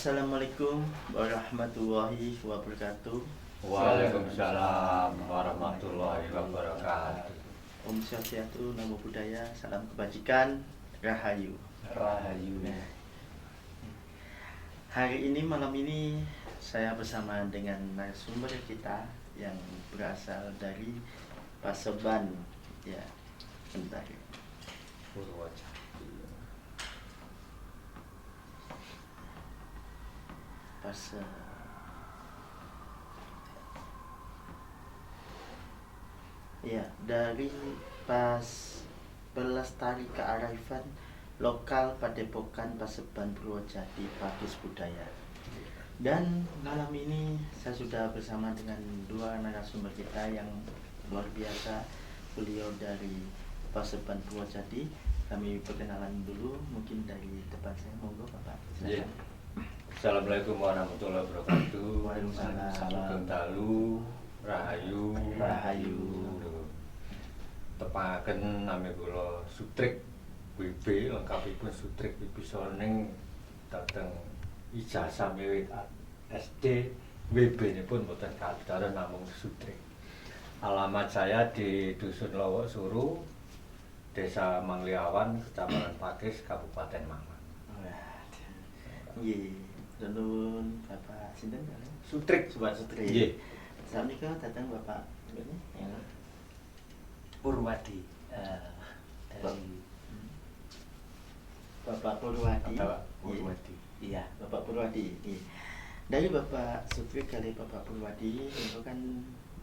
Assalamualaikum warahmatullahi wabarakatuh. Waalaikumsalam warahmatullahi wabarakatuh. Om Swastiastu, Namo Buddhaya, salam kebajikan, Rahayu. Rahayu. Hari ini, malam ini, saya bersama dengan narasumber kita yang berasal dari Paseban. Ya, bentar. Purwojati. Ya, dari Pelestari Kearifan Lokal Padepokan Paseban Purwojati Pakis Budaya. Dan malam ini saya sudah bersama dengan dua narasumber kita yang luar biasa. Beliau dari Paseban Purwojati. Kami perkenalan dulu, mungkin dari depan saya, monggo Bapak. Yeah. Assalamualaikum warahmatullahi wabarakatuh. Waalaikumsalam. Sugeng dalu, rahayu. Rahayu. Tepaken nami kula Sutrik WB, lengkapipun Sutrik Wibisoning dhateng ijazah miwit SD, WB-nipun boten kadhar namung Sutrik. Alamat saya di Dusun Lowo Suru, Desa Mangliawan, Kecamatan Pakis, Kabupaten Malang. Nggih, nuwun Bapak sinten kalian? Sutrik. Sutrik. Nggih. Sampun datang Bapak ini yang Purwadi dari Bapak Purwadi. Bapak Purwadi. Iya. Bapak Purwadi. Iya. Dari Bapak Sutrik kali Bapak Purwadi itu kan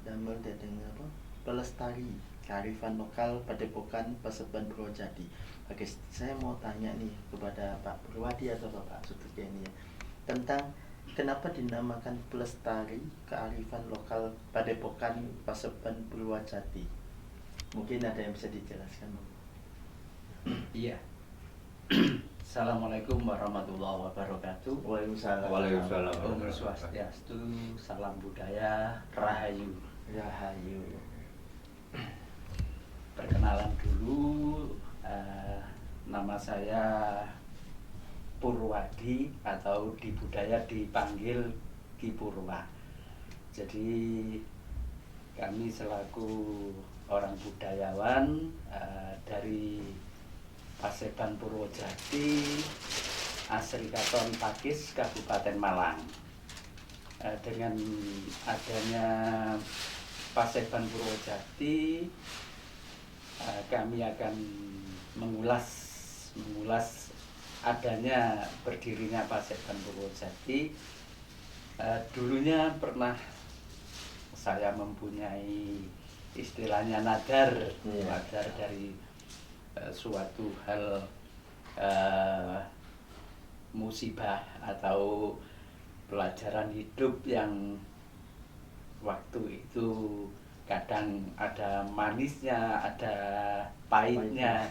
damel dhateng apa? Pelestari Kearifan Lokal Padepokan Paseban Purwojati. Oke, saya mau tanya nih kepada Pak Purwadi atau Bapak Sutrik ini ya, tentang kenapa dinamakan Pelestari Kearifan Lokal Padepokan Paseban Purwojati. Mungkin ada yang bisa dijelaskan, Bang? Iya. Assalamualaikum warahmatullahi wabarakatuh. Waalaikumsalam. Waalaikumsalam. Om Swastiastu, salam budaya, rahayu. Rahayu. Perkenalan dulu, nama saya Purwadi atau di budaya dipanggil Ki Purwa. Jadi kami selaku orang budayawan dari Paseban Purwojati, Asri Katon Pakis, Kabupaten Malang. Dengan adanya Paseban Purwojati, kami akan mengulas adanya berdirinya Paseban Purwojati. Dulunya pernah saya mempunyai istilahnya nadar, nadar dari suatu hal musibah atau pelajaran hidup yang waktu itu kadang ada manisnya, ada pahitnya.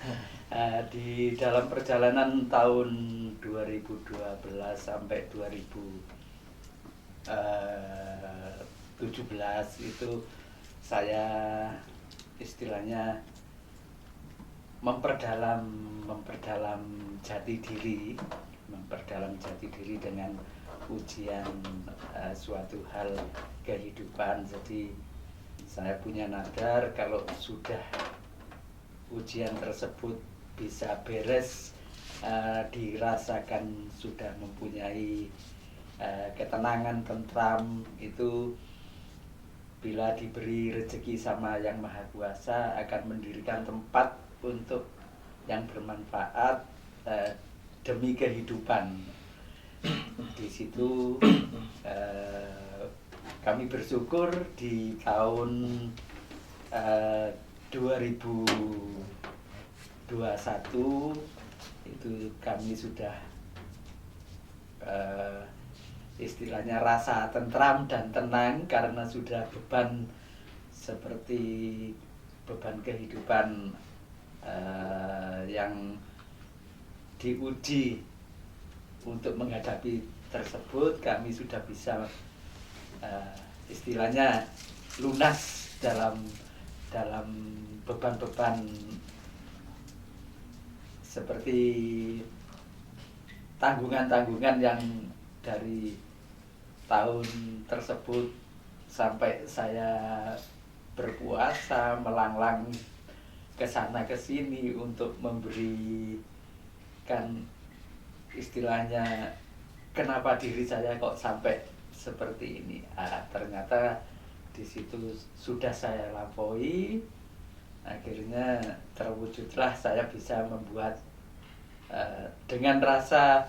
Di dalam perjalanan tahun 2012 sampai 2017 itu saya istilahnya memperdalam jati diri dengan ujian suatu hal kehidupan. Jadi saya punya nadar kalau sudah ujian tersebut bisa beres, dirasakan sudah mempunyai ketenangan, tentram, itu bila diberi rezeki sama Yang Maha Kuasa akan mendirikan tempat untuk yang bermanfaat demi kehidupan. Di situ kami bersyukur di tahun 2021 itu kami sudah istilahnya rasa tentram dan tenang karena sudah beban seperti beban kehidupan yang diuji untuk menghadapi tersebut, kami sudah bisa istilahnya lunas dalam beban-beban seperti tanggungan-tanggungan yang dari tahun tersebut sampai saya berpuasa melanglang ke sana ke sini untuk memberikan istilahnya kenapa diri saya kok sampai seperti ini. Ternyata di situ sudah saya lampaui, akhirnya terwujudlah saya bisa membuat dengan rasa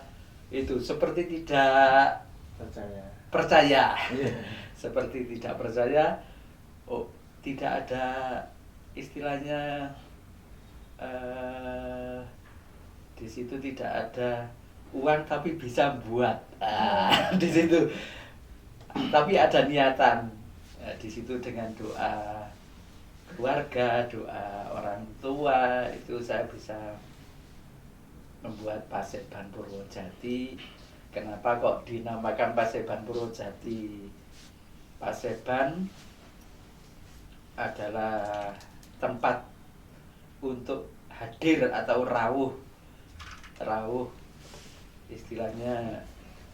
itu seperti tidak percaya. Seperti tidak percaya, oh tidak ada istilahnya di situ tidak ada uang tapi bisa buat di situ, tapi ada niatan di situ dengan doa keluarga, doa orang tua, itu saya bisa membuat Paseban Purwojati. Kenapa kok dinamakan Paseban Purwojati? Paseban adalah tempat untuk hadir atau rawuh istilahnya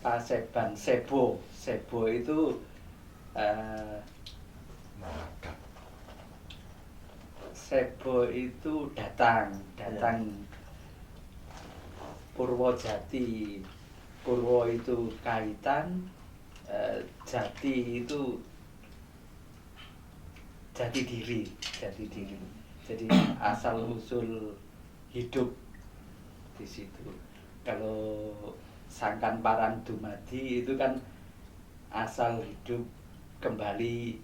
Paseban sebo itu sebo itu datang Purwojati. Purwo itu kaitan, jati itu jati diri. Jadi asal usul hidup di situ. Kalau Sangkan Paran Dumadi itu kan asal hidup kembali,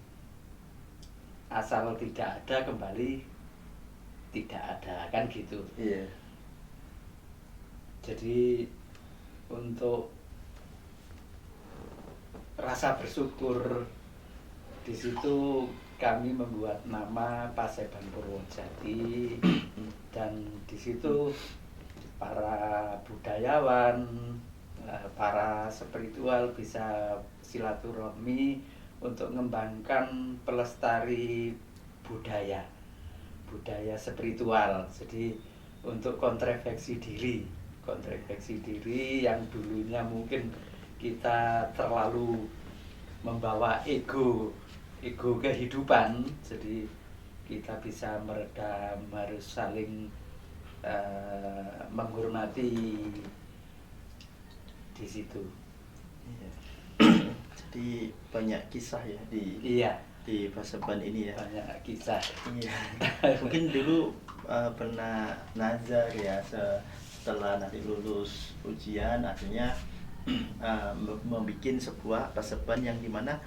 asal tidak ada kembali tidak ada, kan gitu. Iya. Jadi untuk rasa bersyukur di situ kami membuat nama Paseban Purwojati, dan di situ para budayawan, para spiritual bisa silaturahmi untuk mengembangkan pelestari budaya spiritual. Jadi untuk kontrospeksi diri yang dulunya mungkin kita terlalu membawa ego kehidupan, jadi kita bisa meredam, harus saling menghormati di situ. Iya. Jadi banyak kisah ya di Paseban ini ya. Banyak kisah. Iya. Mungkin dulu pernah nazar ya, setelah nanti lulus ujian akhirnya membuat sebuah Paseban yang dimana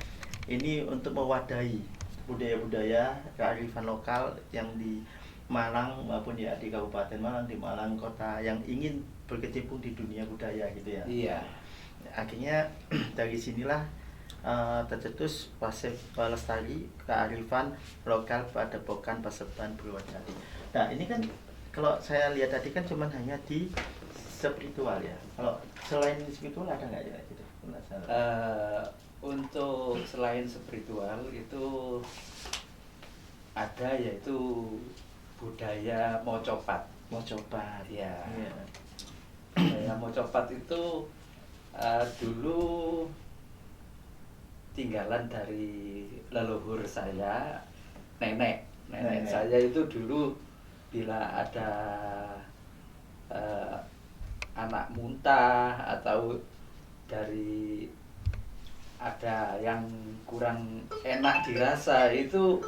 ini untuk mewadahi budaya-budaya kearifan lokal yang di Malang maupun ya di Kabupaten Malang, di Malang kota yang ingin berkecimpung di dunia budaya gitu ya. Iya. Akhirnya dari sinilah tercetus Lestari Kearifan Lokal Padepokan Paseban Purwojati. Nah ini kan kalau saya lihat tadi kan cuman hanya di spiritual ya. Kalau selain spiritual ada nggak ya gitu? Untuk selain spiritual itu ada, yaitu budaya Mocopat. Ya. Iya. Budaya Mocopat itu dulu tinggalan dari leluhur saya, nenek saya itu dulu bila ada anak muntah atau dari ada yang kurang enak dirasa itu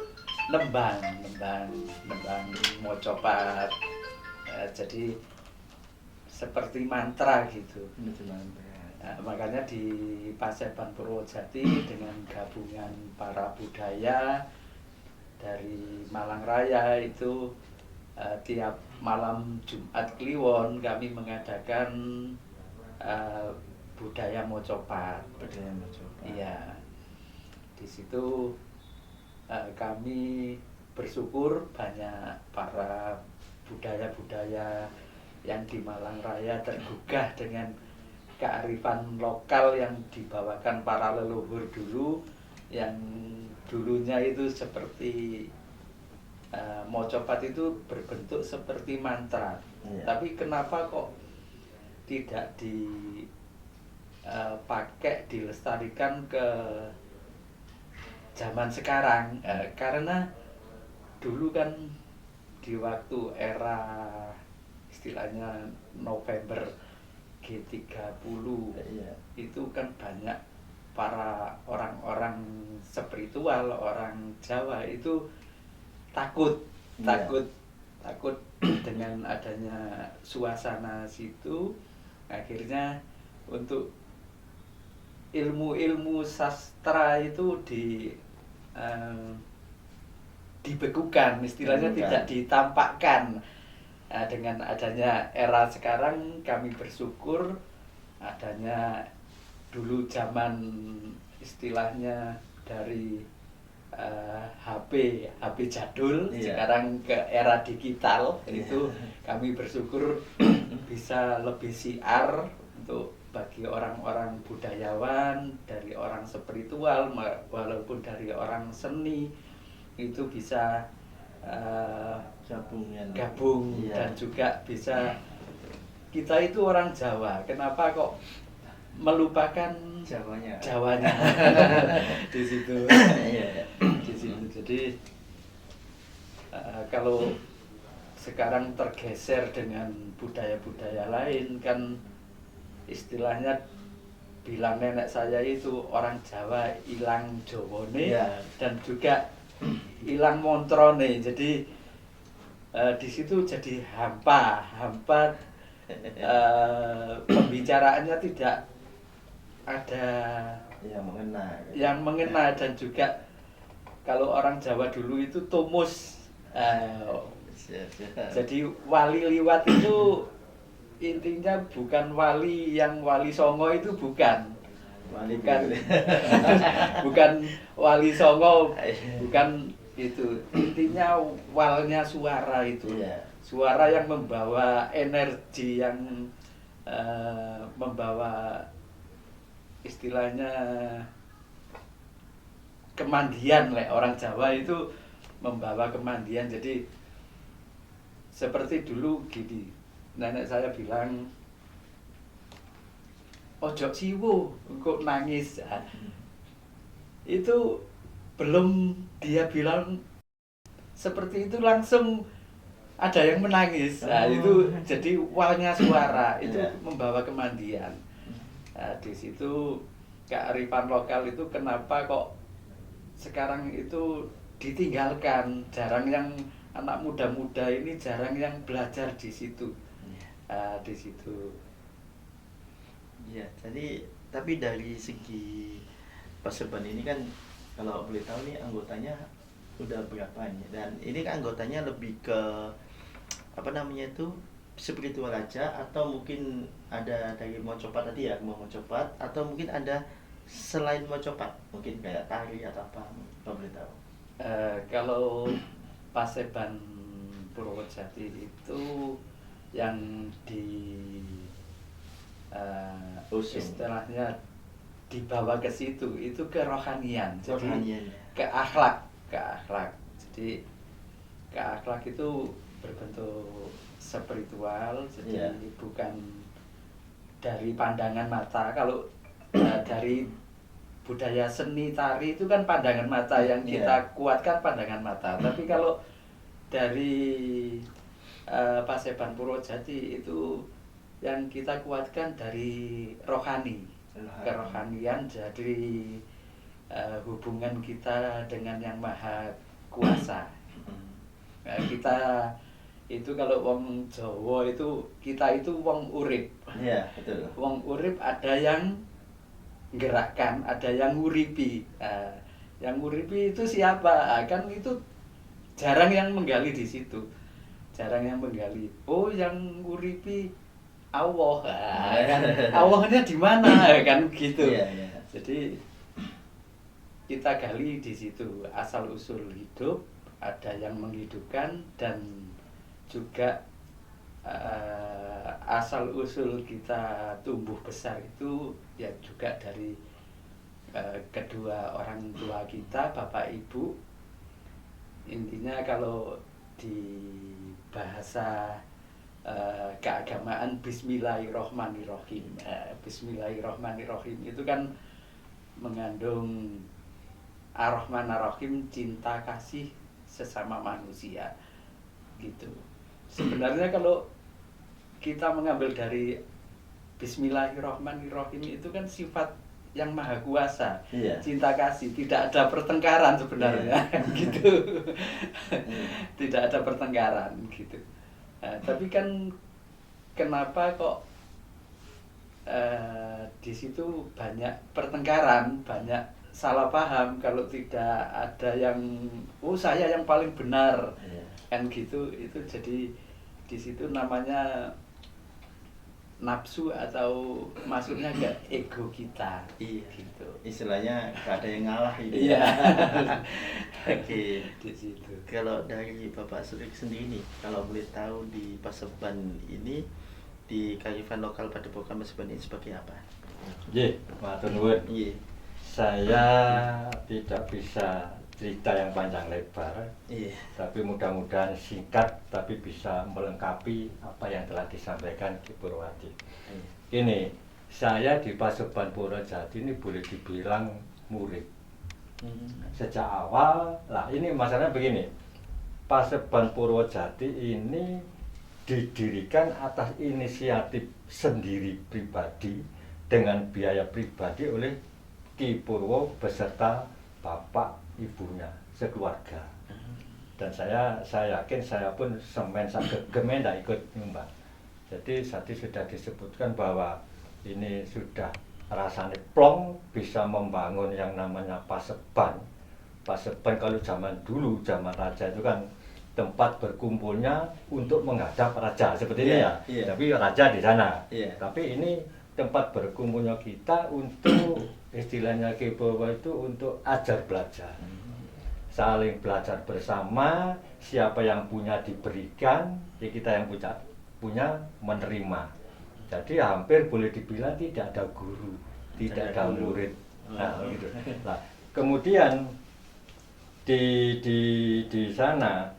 lembang Mocopat. Jadi seperti mantra gitu. Makanya di Paseban Purwojati dengan gabungan para budaya dari Malang Raya itu tiap malam Jumat Kliwon kami mengadakan budaya Mocopat. Iya. Di situ kami bersyukur banyak para budaya-budaya yang di Malang Raya tergugah dengan kearifan lokal yang dibawakan para leluhur dulu, yang dulunya itu seperti Mocopat itu berbentuk seperti mantra. Iya. Tapi kenapa kok tidak pakai dilestarikan ke zaman sekarang. Karena dulu kan di waktu era istilahnya November G30 Iya. itu kan banyak para orang-orang spiritual, orang Jawa itu takut Iya. takut dengan adanya suasana situ. Akhirnya untuk ilmu-ilmu sastra itu dibekukan, istilahnya Dibekukan. tidak ditampakkan. Nah, dengan adanya era sekarang kami bersyukur adanya dulu zaman istilahnya dari HP jadul, Iya. sekarang ke era digital. Iya. Itu kami bersyukur bisa lebih siar untuk bagi orang-orang budayawan, dari orang spiritual walaupun dari orang seni itu bisa gabung. Iya. Dan juga bisa, kita itu orang Jawa, kenapa kok melupakan Jawanya di situ. Iya. Di situ. Jadi kalau sekarang tergeser dengan budaya-budaya lain kan, istilahnya bilang nenek saya itu orang Jawa ilang Jawone, Iya. dan juga ilang montrone. Jadi di situ jadi hampa pembicaraannya tidak ada yang mengena. Dan juga kalau orang Jawa dulu itu tumus, jadi wali liwat itu intinya bukan wali yang wali songo, itu bukan bukan wali songo, bukan itu. Intinya walnya suara itu. Iya. Suara yang membawa energi, yang membawa istilahnya kemandian. Orang Jawa itu membawa kemandian. Jadi seperti dulu gini, nenek saya bilang, ojo siwo kok nangis. Itu belum dia bilang seperti itu langsung ada yang menangis. Itu jadi walnya suara itu membawa kemandian. Di situ kearifan lokal itu kenapa kok sekarang itu ditinggalkan, jarang yang anak muda-muda ini jarang yang belajar di situ. Di situ. Iya, jadi tapi dari segi Paseban ini kan, kalau boleh tahu nih anggotanya udah berapa nih? Dan ini kan anggotanya lebih ke apa namanya itu, spiritual aja, atau mungkin ada dari Mocopat tadi ya, mau Mocopat, atau mungkin ada selain Mocopat, mungkin kayak tari atau apa, kalau boleh tahu? Kalau Paseban Purwojati itu yang di istilahnya dibawa ke situ itu kerohanian, jadi ke akhlak. Jadi ke akhlak itu berbentuk spiritual, jadi bukan dari pandangan mata. Kalau dari budaya seni tari itu kan pandangan mata yang kita kuatkan, pandangan mata. Tapi kalau dari Paseban Purwojati itu yang kita kuatkan dari rohani. Kerohanian, jadi hubungan kita dengan yang maha kuasa. Kita itu kalau wong Jawa itu, kita itu wong urip. Iya, betul. Wong urip ada yang gerakkan, ada yang nguripi. Yang nguripi itu siapa? Kan itu jarang yang menggali di situ. Jarang yang menggali. Oh, yang nguripi Allah. Kan Allahnya di mana? Kan gitu. Iya. Jadi kita gali di situ asal usul hidup, ada yang menghidupkan, dan juga asal usul kita tumbuh besar itu ya juga dari kedua orang tua kita, bapak ibu. Intinya kalau di bahasa keagamaan Bismillahirrohmanirrohim. Bismillahirrohmanirrohim itu kan mengandung Ar-Rahman Ar-Rahim, cinta kasih sesama manusia gitu. Sebenarnya kalau kita mengambil dari Bismillahirrohmanirrohim itu kan sifat yang maha kuasa, Iya. cinta kasih, tidak ada pertengkaran sebenarnya, gitu. Tidak ada pertengkaran gitu. Tapi kan kenapa kok di situ banyak pertengkaran, banyak salah paham kalau tidak ada yang saya yang paling benar, kan gitu. Itu jadi di situ namanya nafsu atau maksudnya ke ego kita. Iya. Gitu. Istilahnya gak ada yang ngalah ini. Iya. Oke. Di situ. Kalau dari Bapak Sutrik sendiri nih, kalau boleh tahu di Paseban ini, di kearifan lokal Padepokan Paseban ini sebagai apa? Nggih, matur nuwun. Iya. Saya tidak bisa cerita yang panjang lebar, Iya. tapi mudah-mudahan singkat tapi bisa melengkapi apa yang telah disampaikan Ki Purwadi. Iya. Ini saya di Paseban Purwojati ini boleh dibilang murid. Sejak awal, lah ini masalahnya begini, Paseban Purwojati ini didirikan atas inisiatif sendiri pribadi dengan biaya pribadi oleh Ki Purwo beserta bapak ibunya sekeluarga. Dan saya yakin saya pun semen sagegeme ndak ikut nyumbang. Jadi tadi sudah disebutkan bahwa ini sudah rasanya plong bisa membangun yang namanya Paseban. Paseban kalau zaman dulu, zaman raja itu kan tempat berkumpulnya untuk menghadap raja seperti ini ya. Iya. Tapi raja di sana. Iya. Tapi ini tempat berkumpulnya kita untuk istilahnya Ki Purwo itu untuk ajar belajar. Saling belajar bersama, siapa yang punya diberikan, ya kita yang punya menerima. Jadi hampir boleh dibilang tidak ada guru, tidak ada murid. Nah, gitu. Nah, kemudian di sana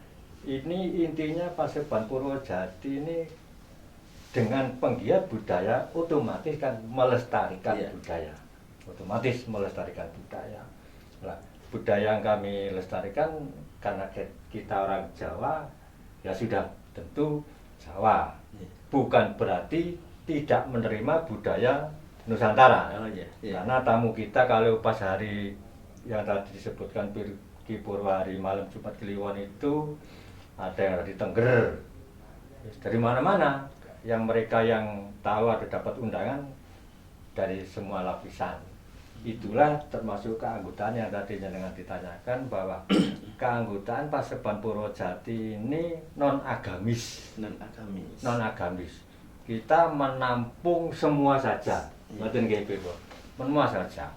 ini intinya Paseban Purwojati ini dengan penggiat budaya otomatis kan melestarikan budaya. Otomatis melestarikan budaya. Nah, budaya yang kami lestarikan karena kita orang Jawa ya sudah tentu Jawa. Bukan berarti tidak menerima budaya Nusantara. Karena tamu kita kalau pas hari yang tadi disebutkan Ki Purwo hari malam Jumat Kliwon itu ada yang dari Tengger, dari mana-mana. Yang mereka yang tahu ada dapat undangan dari semua lapisan. Itulah termasuk keanggotaan yang tadi dengan ditanyakan bahwa keanggotaan Paseban Purwojati ini non-agamis. Non-agamis. Kita menampung semua saja. Mboten nggih, Bu. Semua saja.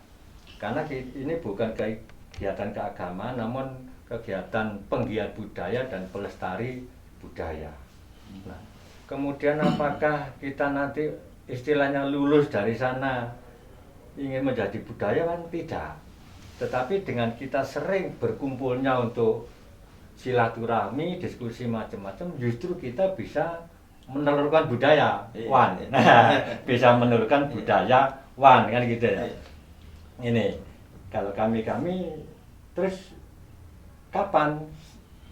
Karena ini bukan kegiatan keagamaan namun kegiatan penggiat budaya dan pelestari budaya. Nah, kemudian apakah kita nanti istilahnya lulus dari sana ingin menjadi budayawan? Tidak. Tetapi dengan kita sering berkumpulnya untuk silaturahmi, diskusi macam-macam, justru kita bisa menelurkan budaya wan. Bisa menelurkan budaya wan kan gitu ya. Ini kalau kami terus kapan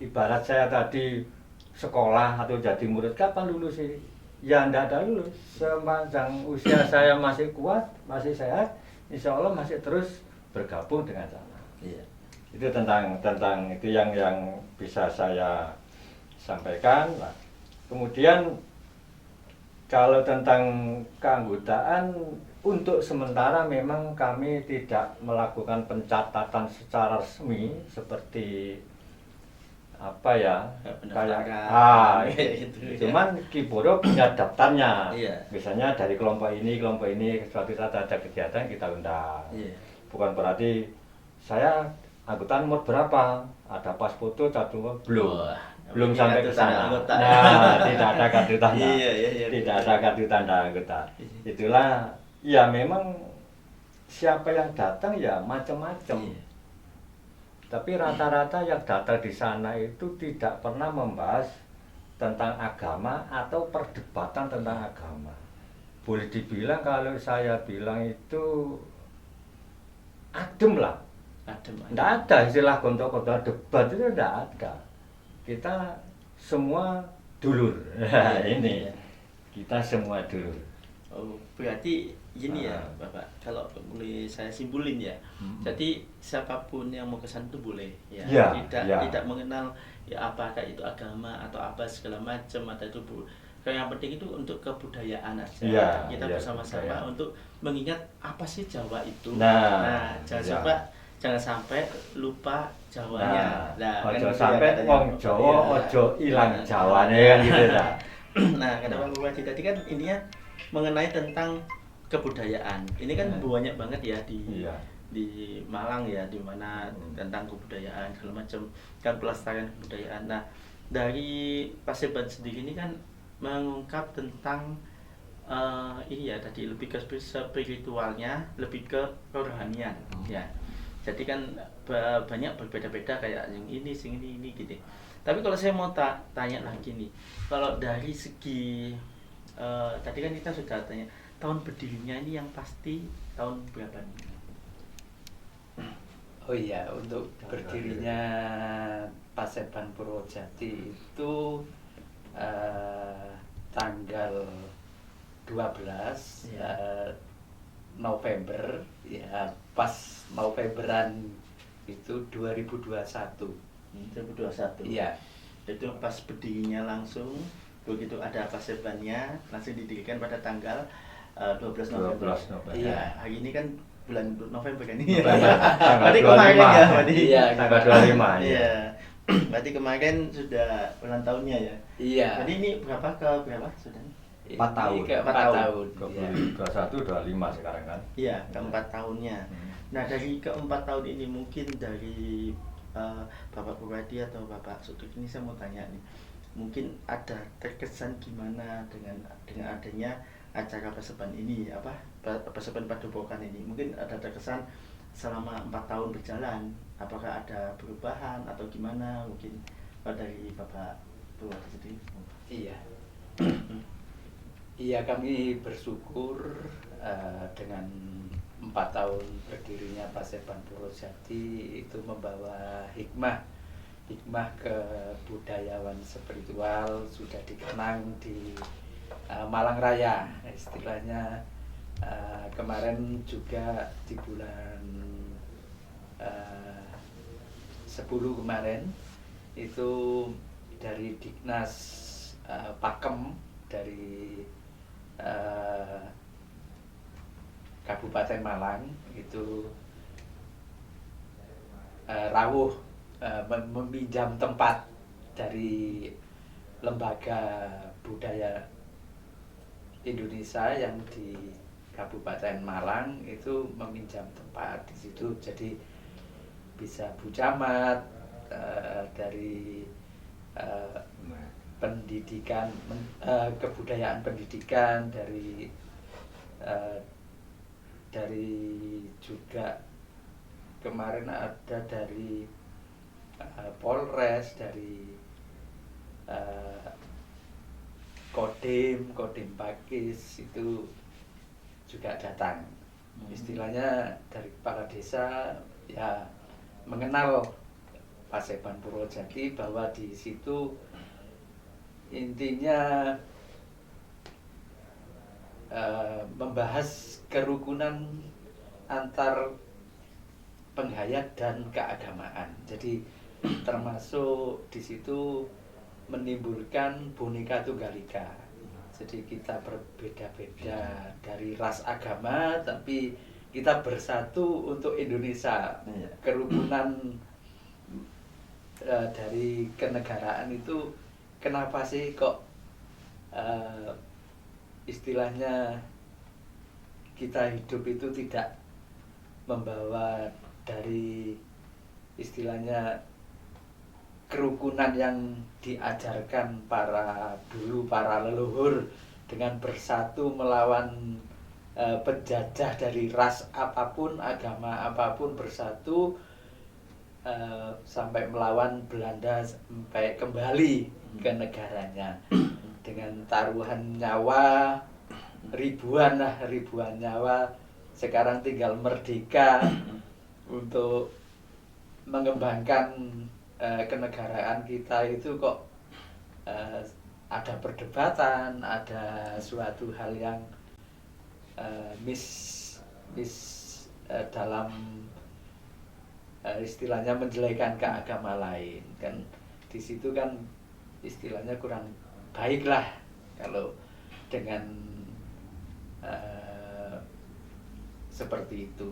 ibarat saya tadi sekolah atau jadi murid kapan lulus sih? Ya enggak ada lulus. Sepanjang usia saya masih kuat, masih sehat, insya Allah masih terus bergabung dengan sana. Itu tentang itu yang bisa saya sampaikan. Nah, kemudian kalau tentang keanggotaan untuk sementara memang kami tidak melakukan pencatatan secara resmi seperti apa ya kayak cuman Ki Purwo punya daftarnya. Misalnya dari kelompok ini suatu saat ada kegiatan kita undang. Bukan berarti saya anggotaan umur berapa, ada pas foto catur belum sampai ke sana. Nah, tidak ada kartu tanda. Tidak ada kartu tanda anggota. Itulah ya memang siapa yang datang ya macam-macam. Tapi rata-rata yang datang di sana itu tidak pernah membahas tentang agama atau perdebatan tentang agama. Boleh dibilang kalau saya bilang itu adem lah. Adem. Tidak ada istilah gontok-gontok debat itu tidak ada. Kita semua dulur. Nah, ini kita semua dulur. Oh, berarti gini ya Bapak, kalau boleh saya simpulin ya. Jadi siapapun yang mau ke sana itu boleh ya. Tidak mengenal ya apakah itu agama atau apa segala macam atau itu yang penting itu untuk kebudayaan aja. Kita bersama-sama untuk mengingat apa sih Jawa itu. Nah jangan sampai lupa Jawanya. Ojo sampai wong Jawa ojo ilang Jawane kan gitu lah. Nah, kata Pak Bupati tadi kan intinya mengenai tentang kebudayaan. Ini kan banyak banget ya di Malang ya, di mana tentang kebudayaan segala macam kan pelestarian kebudayaan. Nah, dari Paseban sendiri ini kan mengungkap tentang ini ya tadi lebih ke spiritualnya, lebih ke kerohanian ya. Jadi kan banyak berbeda-beda kayak yang ini gitu. Tapi kalau saya mau tanya lagi nih, kalau dari segi tadi kan kita sudah tanya tahun berdirinya ini yang pasti tahun berapa nih? Oh iya, untuk berdirinya Paseban Purwojati itu tanggal 12 November ya, pas Novemberan itu 2021. 2021. Iya. Itu pas berdirinya langsung begitu ada Pasebannya langsung didirikan pada tanggal 12 November. Iya, hari ini kan bulan November kan ini. Berarti kemarin ya, berarti. Iya, tanggal 25. Iya. Berarti kemarin sudah ulang tahunnya ya. Iya. Jadi ini berapa ke berapa sudah? 4 tahun. Ke 4 tahun. 21, 25 sekarang kan. Iya, keempat tahunnya. Nah, dari keempat tahun ini mungkin dari Bapak Bupati atau Bapak Sutrik ini saya mau tanya nih. Mungkin ada terkesan gimana dengan adanya acara Paseban ini, Paseban Padepokan ini? Mungkin ada terkesan selama 4 tahun berjalan, apakah ada perubahan atau gimana? Mungkin dari Bapak Bupati sendiri. Iya. Iya, kami bersyukur dengan 4 tahun berdirinya Paseban Purwojati itu membawa hikmah kebudayawan spiritual sudah dikenang di Malang Raya istilahnya. Kemarin juga di bulan 10 kemarin itu dari Dignas Pakem dari Kabupaten Malang itu rawuh meminjam tempat dari Lembaga Budaya Indonesia yang di Kabupaten Malang itu meminjam tempat di situ, jadi bisa bucamat dari pendidikan kebudayaan pendidikan dari juga kemarin ada dari Polres, dari Kodim Pakis itu juga datang. Istilahnya dari kepala desa ya mengenal Paseban Purwojati bahwa di situ intinya membahas kerukunan antar penghayat dan keagamaan. Jadi termasuk di situ menimbulkan boneka tunggal ika. Jadi kita berbeda-beda dari ras agama, tapi kita bersatu untuk Indonesia. Kerukunan dari kenegaraan itu kenapa sih kok istilahnya kita hidup itu tidak membawa dari istilahnya kerukunan yang diajarkan para leluhur dengan bersatu melawan penjajah dari ras apapun, agama apapun, bersatu sampai melawan Belanda sampai kembali ke negaranya dengan taruhan nyawa ribuan nyawa. Sekarang tinggal merdeka untuk mengembangkan kenegaraan kita itu kok ada perdebatan, ada suatu hal yang dalam istilahnya menjelekan ke agama lain kan. Di situ kan istilahnya kurang baik lah kalau dengan seperti itu.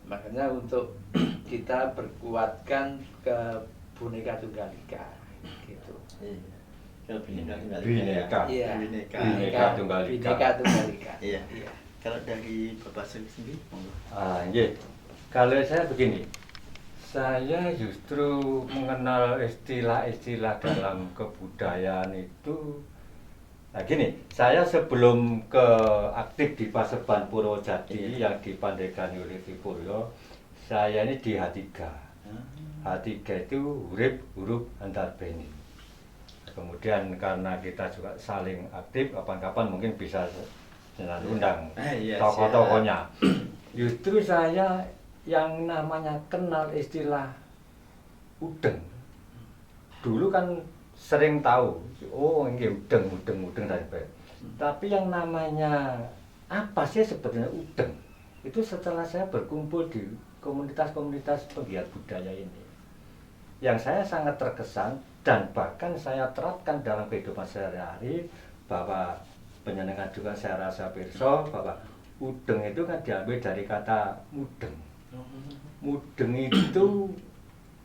Makanya untuk kita berkuatkan ke Bhinneka Tunggal Ika gitu. Ke Bhinneka Tunggal Ika. Bhinneka. Iya. Bhinneka Tunggal Ika. Bhinneka Tunggal Ika. Iya. Kalau dari Bapak sendiri, monggo. Iya. Kalau saya begini, saya justru mengenal istilah-istilah dalam kebudayaan itu. Nah gini, saya sebelum aktif di Paseban Purwojati yang dipandegani oleh Tripuryo, saya ini di H3. H3 itu huruf huruf antarbeni. Kemudian karena kita juga saling aktif, kapan-kapan mungkin bisa undang tokoh-tokohnya. Justru saya yang namanya kenal istilah udeng. Dulu kan sering tahu, oh ini udeng dari baik. Tapi yang namanya apa sih sebetulnya udeng? Itu setelah saya berkumpul di komunitas-komunitas penggiat budaya ini. Yang saya sangat terkesan dan bahkan saya terapkan dalam kehidupan sehari-hari, bahwa penyenengan juga saya rasa pirsa bahwa udeng itu kan diambil dari kata mudeng. Mudeng itu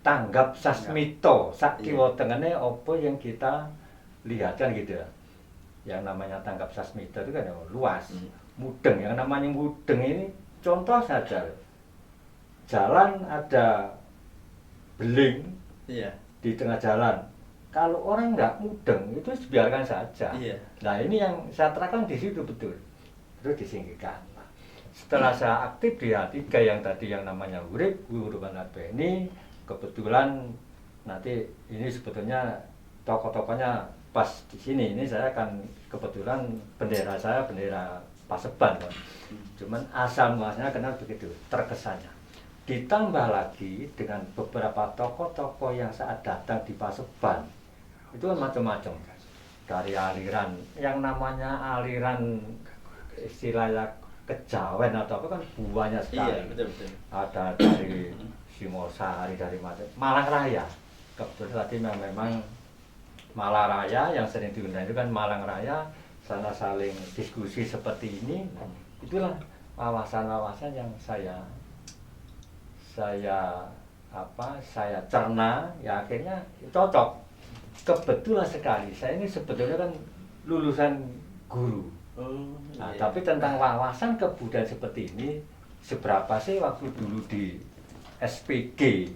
tanggap sasmito, sak kiwa tengene apa yang kita lihat kan gitu ya. Yang namanya tanggap sasmito itu kan luas. Mudeng, yang namanya mudeng ini contoh saja. Jalan ada beling di tengah jalan. Kalau orang nggak mudeng itu biarkan saja. Nah ini yang saya terapkan di situ betul. Terus disingkirkan. Setelah saya aktif di H3 yang tadi yang namanya huruf antarbeni, kebetulan nanti ini sebetulnya tokoh-tokohnya pas di sini. Ini saya akan kebetulan bendera saya bendera Paseban. Cuman asal muasalnya kenal begitu terkesannya. Ditambah lagi dengan beberapa tokoh-tokoh yang saat datang di Paseban itu kan macam-macam, dari aliran yang namanya aliran istilahnya kejawen atau apa kan banyak sekali. Betul. Ada dari Simosari, dari Malang Raya. Kebetulan tadi memang Malang Raya yang sering diundang itu kan Malang Raya, sana saling diskusi seperti ini. Itulah wawasan-wawasan yang saya cerna, ya akhirnya cocok. Kebetulan sekali saya ini sebetulnya kan lulusan guru. Tapi tentang wawasan kebudayaan seperti ini seberapa sih waktu dulu di SPG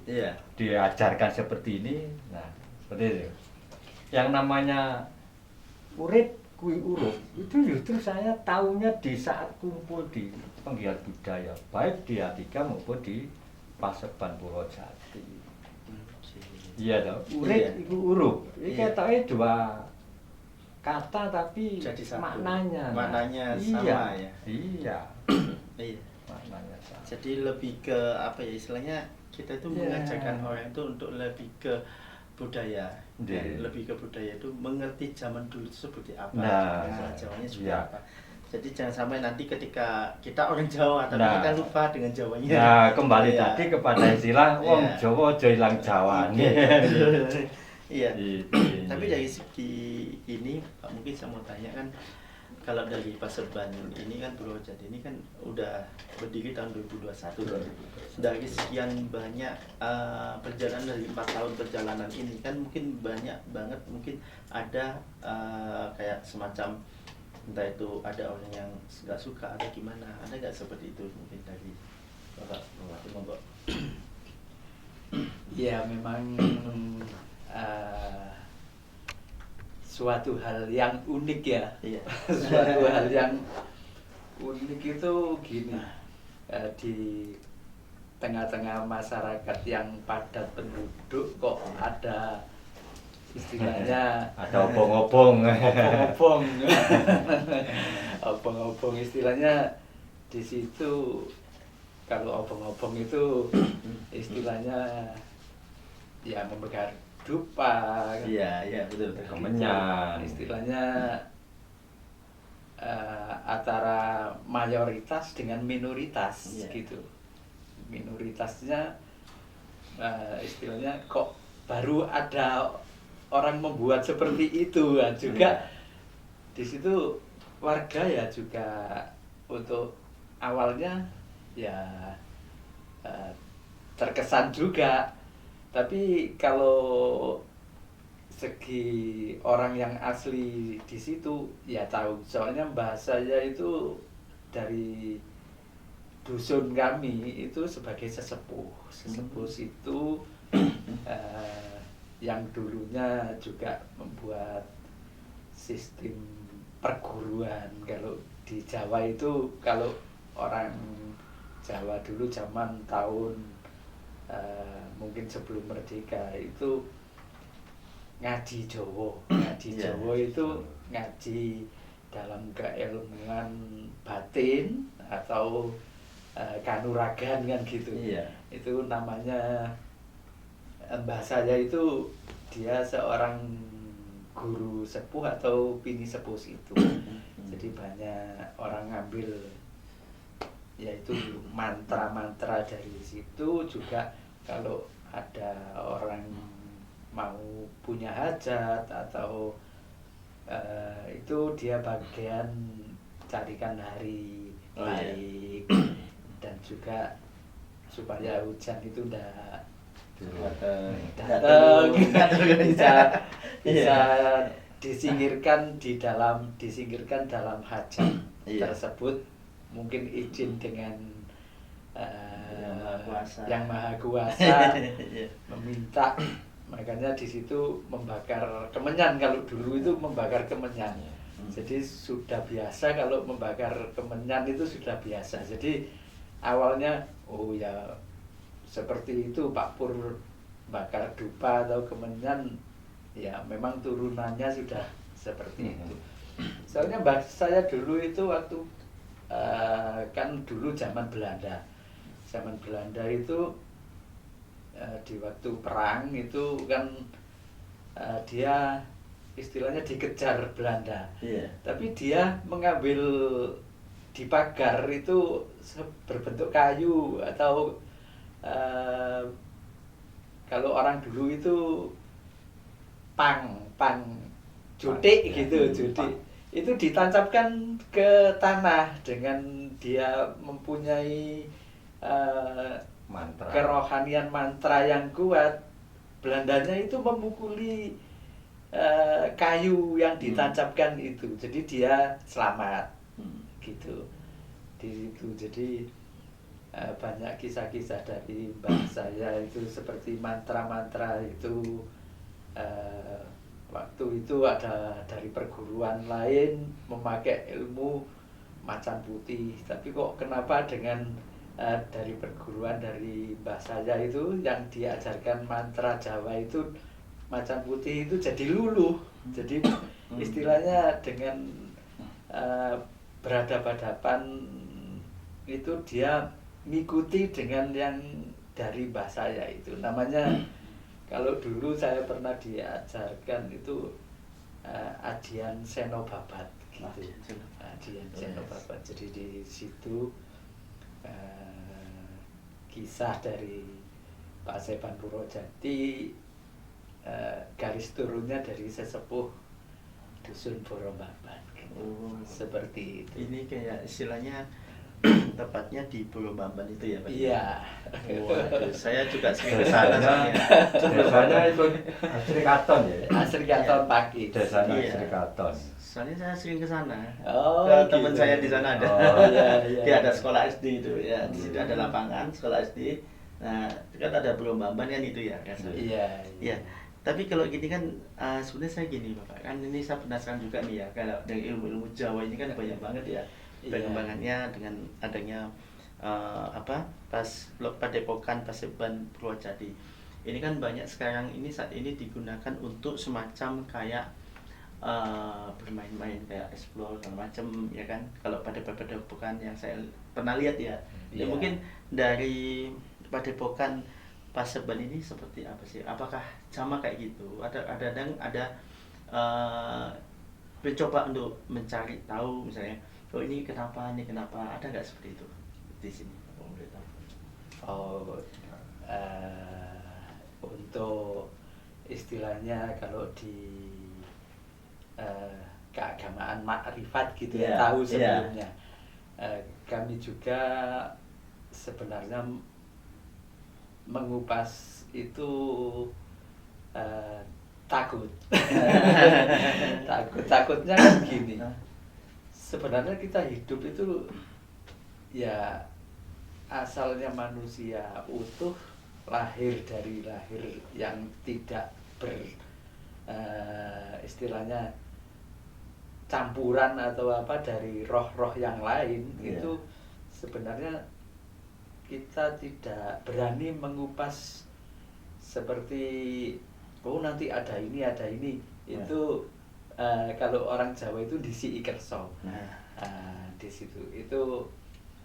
diajarkan seperti ini. Nah seperti itu. Yang namanya urip kui urup itu justru saya tahunya di saat kumpul di penggiat budaya, baik di H3 maupun di Paseban Purwojati. Iya toh, urip iku urup. Iki ketoke dua kata tapi jadi maknanya sama ya. Iya. Iya. Maknanya sama. Jadi lebih ke apa ya istilahnya, kita itu mengajarkan orang itu untuk lebih ke budaya. Dan lebih ke budaya itu mengerti zaman dulu itu seperti apa, bahasa Jawanya seperti apa. Jadi jangan sampai nanti ketika kita orang Jawa tapi kita lupa dengan Jawanya. Nah, kembali tadi kepada istilah wong Jawa aja ilang Jawane. Iya. Tapi dari segi ini Pak, mungkin saya mau tanya kan, kalau dari Paseban ini kan Purwojati ini kan udah berdiri tahun 2021. Dari sekian banyak perjalanan, dari 4 tahun perjalanan ini kan mungkin banyak banget, mungkin ada kayak semacam entah itu ada orang yang nggak suka atau gimana, ada nggak seperti itu mungkin dari Bapak Monggo? Ya memang suatu hal yang unik ya. Suatu hal yang unik itu gini, di tengah-tengah masyarakat yang padat penduduk kok ada istilahnya Ada obong-obong. obong-obong. Obong-obong istilahnya di situ, kalau obong-obong itu istilahnya ya memegang dupa, Iya, iya, betul betul. Kemenyan. istilahnya antara mayoritas dengan minoritas Iya. gitu. Minoritasnya istilahnya kok baru ada orang membuat seperti itu. Nah, juga di situ warga ya juga untuk awalnya ya terkesan juga, tapi kalau segi orang yang asli di situ ya tahu, soalnya bahasanya itu dari dusun kami itu sebagai sesepuh situ yang dulunya juga membuat sistem perguruan. Kalau di Jawa itu, kalau orang Jawa dulu zaman tahun mungkin sebelum merdeka itu ngaji Jawa. Ngaji Iya. Jawa itu ngaji dalam keilmuan batin atau kanuragan kan gitu. Iya. Itu namanya mbah saya itu dia seorang guru sepuh atau bini sepuh itu. Jadi banyak orang ngambil yaitu mantra-mantra dari situ. Juga kalau ada orang mau punya hajat atau itu dia bagian carikan hari baik, dan juga supaya hujan itu ndak datang bisa disingkirkan dalam hajat Iya. tersebut. Mungkin izin dengan Yang Maha Kuasa. yang Maha Kuasa Iya. meminta. Makanya di situ membakar kemenyan. Kalau dulu itu membakar kemenyan, jadi sudah biasa. Kalau membakar kemenyan itu sudah biasa. Jadi awalnya oh ya seperti itu Pak Pur bakar dupa atau kemenyan, ya memang turunannya sudah seperti itu. Soalnya mbak saya dulu itu waktu kan dulu zaman Belanda itu di waktu perang itu kan dia istilahnya dikejar Belanda. Iya. Tapi dia mengambil di pagar itu berbentuk kayu atau kalau orang dulu itu pang jutik gitu, jutik itu ditancapkan ke tanah dengan dia mempunyai Mantra. kerohanian mantra yang kuat. Belandanya itu memukuli kayu yang ditancapkan itu, jadi dia selamat gitu di situ. Jadi banyak kisah-kisah dari mbah saya itu seperti mantra-mantra itu. Waktu itu ada dari perguruan lain memakai ilmu macan putih, tapi kok kenapa dengan dari perguruan dari mbah saya itu yang diajarkan mantra Jawa itu macan putih itu jadi luluh. Jadi istilahnya dengan berhadapan-hadapan itu dia mengikuti dengan yang dari mbah saya itu. Namanya kalau dulu saya pernah diajarkan itu Adian Senobabat gitu. Adian Senobabat. Jadi di situ kisah dari Pak Sepan Purwojati, garis turunnya dari sesepuh dusun Borombaban gitu. Seperti itu. Ini kayak istilahnya tepatnya di Borombaban itu ya Pak? Iya. Waduh, saya juga sering ke sana soalnya. Desanya itu Asri Katon ya. Asri Katon Paki. Desanya Iya. Asri Katon. Soalnya saya sering ke sana. Oh, Teman gitu. saya di sana ada. Oh, iya. Dia ada sekolah SD itu ya. Di situ ada lapangan sekolah SD. Nah, itu kan ada Borombaban kan itu ya kan. Iya. Iya. Tapi kalau gini kan sebenarnya saya gini Bapak, kan ini saya penasaran juga nih ya, kalau dengan ilmu-ilmu Jawa ini kan banyak banget ya perkembangannya dengan adanya pas Padepokan Paseban Purwojati. ini kan banyak sekarang ini saat ini digunakan untuk semacam kayak bermain-main kayak explore segala macam ya kan. Kalau pada padepokan yang saya pernah lihat ya, ya Iya. mungkin dari padepokan Paseban ini seperti apa sih? Apakah sama kayak gitu? Ada mencoba untuk mencari tahu misalnya, oh ini kenapa, ada nggak seperti itu di sini? Kalau boleh tahu. Oh, untuk istilahnya kalau di keagamaan makrifat gitu ya, Iya, tahu iya. sebelumnya. Kami juga sebenarnya mengupas itu takut. Takutnya kan gini. Sebenarnya kita hidup itu ya asalnya manusia utuh, lahir dari lahir yang tidak istilahnya campuran atau apa dari roh-roh yang lain. Iya. Itu sebenarnya kita tidak berani mengupas seperti oh nanti ada ini Ya. itu kalau orang Jawa itu disi kerso. Nah, Di situ itu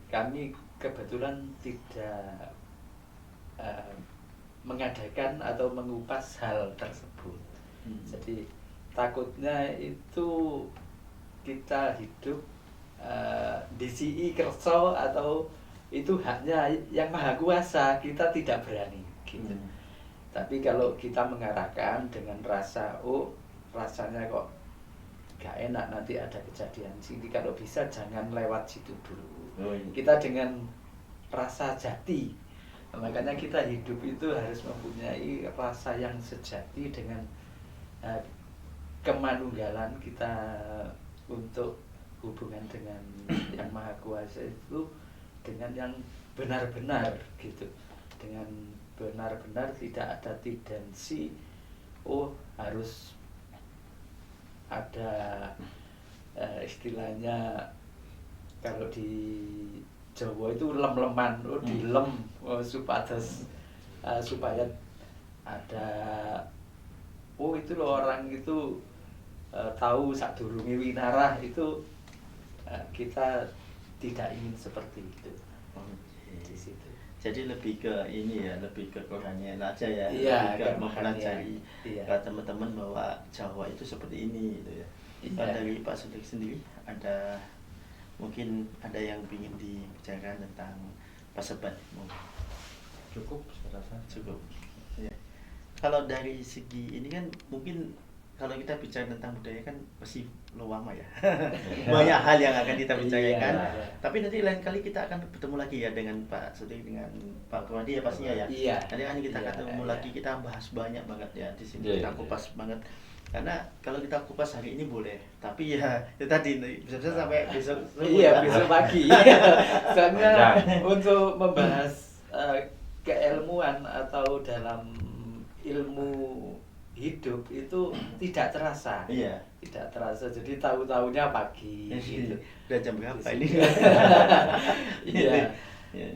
kami kebetulan tidak mengadakan atau mengupas hal tersebut. Jadi takutnya itu kita hidup disi kerso atau itu haknya yang maha kuasa, kita tidak berani gitu. Tapi kalau kita mengarahkan dengan rasa, oh rasanya kok gak enak nanti ada kejadian sini, kalau bisa jangan lewat situ dulu. oh, iya. Kita dengan rasa jati, makanya kita hidup itu harus mempunyai rasa yang sejati dengan kemanunggalan kita untuk hubungan dengan yang maha kuasa itu dengan yang benar-benar gitu, dengan benar-benar tidak ada tendensi oh harus ada istilahnya kalau di Jawa itu lem-leman, oh dilem supaya ada oh itu loh orang itu tahu sadurunge winarah itu kita tidak ingin seperti itu. Di situ. Jadi lebih ke ini ya, lebih ke kerohanian aja ya, Iya, lebih ke ke mempelajari iya. ke teman-teman bahwa Jawa itu seperti ini gitu ya. Iya. Kalau dari Pak Sudik sendiri ada mungkin ada yang ingin dibicarakan tentang Paseban? Cukup saya rasa. Cukup. Ya. Kalau dari segi ini kan mungkin kalau kita bicara tentang budaya kan pasti lama ya. Banyak hal yang akan kita bicarakan. Iya. Tapi nanti lain kali kita akan bertemu lagi ya dengan Pak Sudik, dengan Pak Purwadi ya pastinya ya. Iya. Nanti kan kita Iya, ketemu iya. lagi, kita bahas banyak banget ya di sini. Iya, Kita iya. kupas banget. Karena kalau kita kupas hari ini boleh, tapi ya itu tadi bisa sampai besok. Iya, besok pagi. Soalnya untuk membahas keilmuan atau dalam ilmu hidup itu tidak terasa. Iya. Tidak terasa. Jadi tahu-tahunya pagi gitu. Udah jam berapa Di ini? Iya. Ya.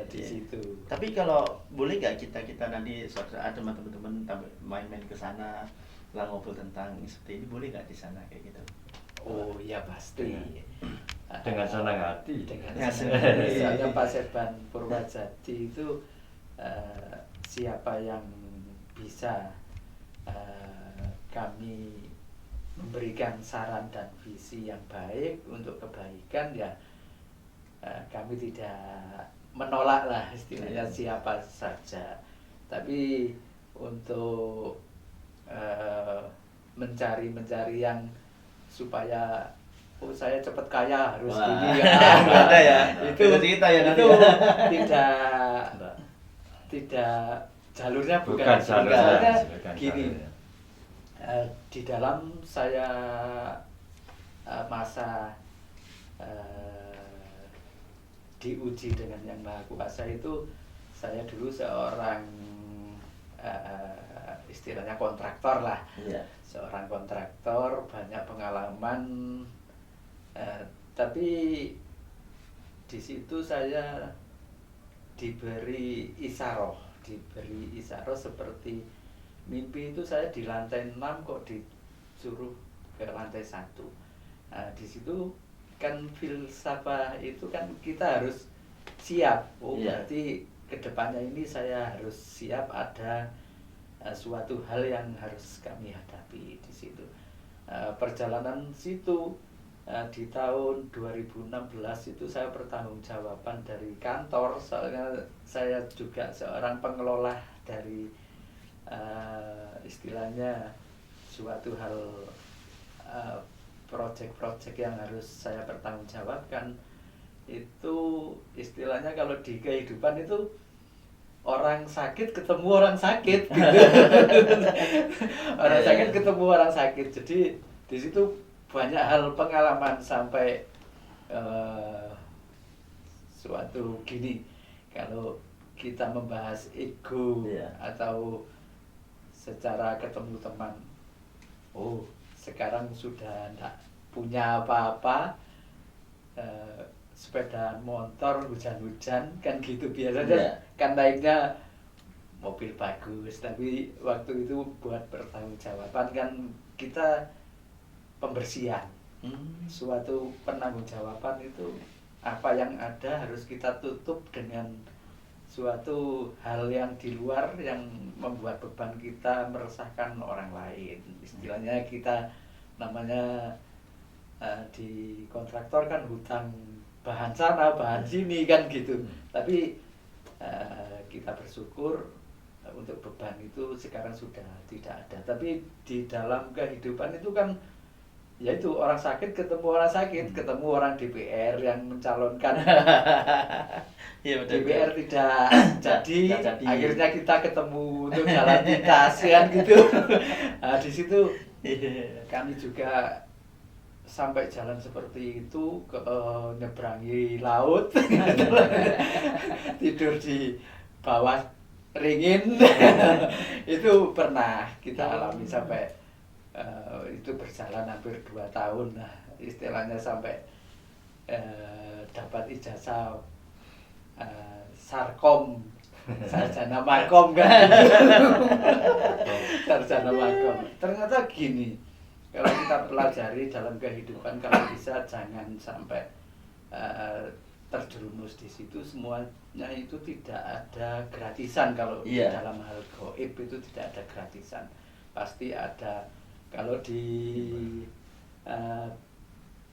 Di situ. Tapi kalau boleh nggak kita nanti suatu saat teman-teman main-main ke sana, lah ngobrol tentang seperti ini, boleh nggak di sana kayak gitu? Oh iya pasti. Dengan senang hati. Dengan Ya, senang senang hati. hati. Soalnya Paseban Purwajati itu siapa yang bisa kami memberikan saran dan visi yang baik untuk kebaikan ya kami tidak menolak lah istilahnya siapa saja. Tapi untuk mencari yang supaya oh saya cepat kaya harus Wah, ini ada ya. itu Beda cerita ya nanti itu ya. tidak jalurnya Bukan bukan jalurnya, soalnya bukan gini jalurnya. di dalam saya masa diuji dengan yang maha kuasa itu saya dulu seorang istilahnya kontraktor lah. Iya. Seorang kontraktor, banyak pengalaman, tapi di situ saya diberi isaroh diberi isyarah seperti mimpi itu saya di lantai 6 kok disuruh ke lantai 1. Nah, di situ kan filsafah itu kan kita harus siap. Oh, Iya. berarti kedepannya ini saya harus siap ada suatu hal yang harus kami hadapi di situ. Perjalanan situ di tahun 2016 itu saya bertanggungjawaban dari kantor, soalnya saya juga seorang pengelola dari istilahnya suatu hal proyek-proyek yang harus saya pertanggungjawabkan. Itu istilahnya kalau di kehidupan itu orang sakit ketemu orang sakit gitu. Orang sakit ketemu orang sakit. Jadi di situ banyak hal pengalaman sampai suatu gini, kalau kita membahas ego atau secara ketemu teman, oh sekarang sudah tidak punya apa-apa, sepeda motor hujan-hujan kan gitu biasanya, kan naiknya mobil bagus, tapi waktu itu buat pertanggungjawaban kan kita pembersihan, suatu penanggung-jawaban itu apa yang ada harus kita tutup dengan suatu hal yang di luar yang membuat beban kita meresahkan orang lain. Istilahnya kita namanya di kontraktor kan hutang bahan sana bahan sini kan gitu, tapi kita bersyukur untuk beban itu sekarang sudah tidak ada. Tapi di dalam kehidupan itu kan yaitu orang sakit ketemu orang sakit, ketemu orang DPR yang mencalonkan Iya, betul, DPR betul. tidak jadi, jadi. akhirnya kita ketemu untuk jalan pintas kan gitu. Nah, di situ kami juga sampai jalan seperti itu ke nyeberangi laut, tidur di bawah ringin. Itu pernah kita alami sampai itu berjalan hampir 2 tahun. Nah, istilahnya sampai dapat ijazah sarkom, sarjana makom kan. Sarjana makom. Ternyata gini, kalau kita pelajari dalam kehidupan, kalau bisa jangan sampai terjerumus di situ. Semuanya itu tidak ada gratisan. Kalau dalam hal gaib itu tidak ada gratisan, pasti ada. Kalau di